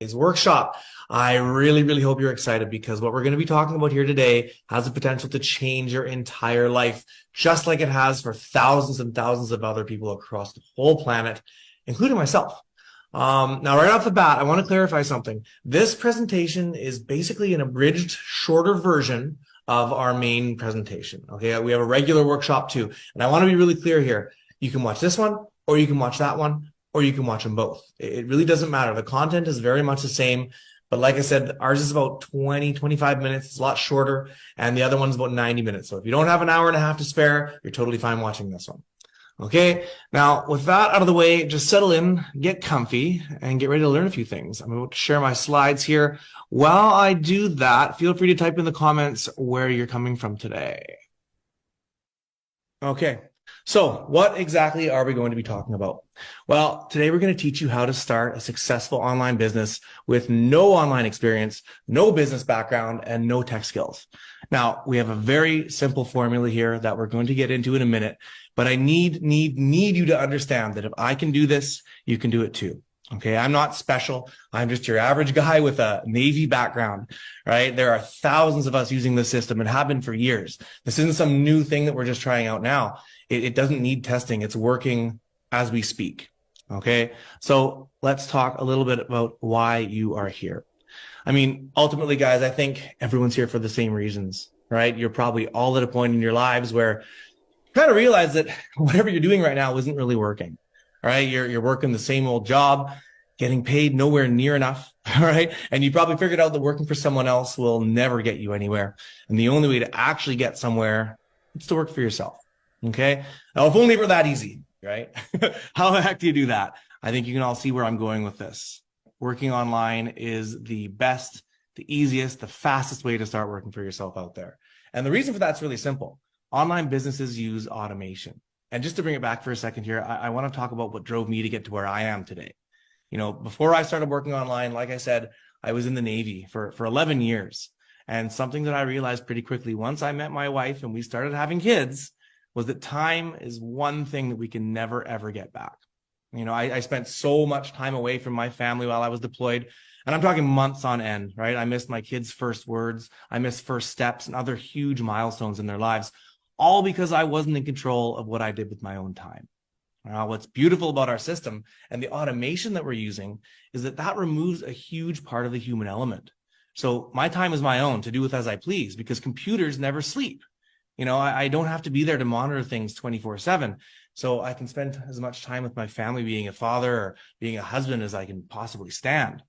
Today's workshop. I really hope you're excited because what we're going to be talking about here today has the potential to change your entire life, just like it has for thousands and thousands of other people across the whole planet, including myself. Now, right off the bat, I want to clarify something. This presentation is basically an abridged, shorter version of our main presentation. Okay, we have a regular workshop too, and I want to be really clear here. You can watch this one, or you can watch that one, or you can watch them both. It really doesn't matter. The content is very much the same. But like I said, ours is about 25 minutes. It's a lot shorter. And the other one's about 90 minutes. So if you don't have an hour and a half to spare, you're totally fine watching this one. Okay. Now, with that out of the way, just settle in, get comfy, and get ready to learn a few things. I'm about to share my slides here. While I do that, feel free to type in the comments where you're coming from today. Okay. So what exactly are we going to be talking about? Well, today we're going to teach you how to start a successful online business with no online experience, no business background, and no tech skills. Now, we have a very simple formula here that we're going to get into in a minute, but I need you to understand that if I can do this, you can do it too. Okay, I'm not special. I'm just your average guy with a Navy background, right? There are thousands of us using this system and have been for years. This isn't some new thing that we're just trying out now. It doesn't need testing. It's working as we speak. Okay, so let's talk a little bit about why you are here. I mean, ultimately, guys, I think everyone's here for the same reasons, right? You're probably all at a point in your lives where you kind of realize that whatever you're doing right now isn't really working. All right, you're working the same old job, getting paid nowhere near enough, all right? And you probably figured out that working for someone else will never get you anywhere. And the only way to actually get somewhere is to work for yourself, okay? Now, if only it were that easy, right? How the heck do you do that? I think you can all see where I'm going with this. Working online is the best, the easiest, the fastest way to start working for yourself out there. And the reason for that's really simple. Online businesses use automation. And just to bring it back for a second here, I want to talk about what drove me to get to where I am today. You know, before I started working online, like I said, I was in the Navy for 11 years. And something that I realized pretty quickly once I met my wife and we started having kids was that time is one thing that we can never, ever get back. You know, I spent so much time away from my family while I was deployed, and I'm talking months on end, right? I missed my kids' first words. I missed first steps and other huge milestones in their lives, all because I wasn't in control of what I did with my own time. Now, what's beautiful about our system and the automation that we're using is that removes a huge part of the human element. So my time is my own to do with as I please because computers never sleep. You know, I don't have to be there to monitor things 24/7. So I can spend as much time with my family being a father or being a husband as I can possibly stand.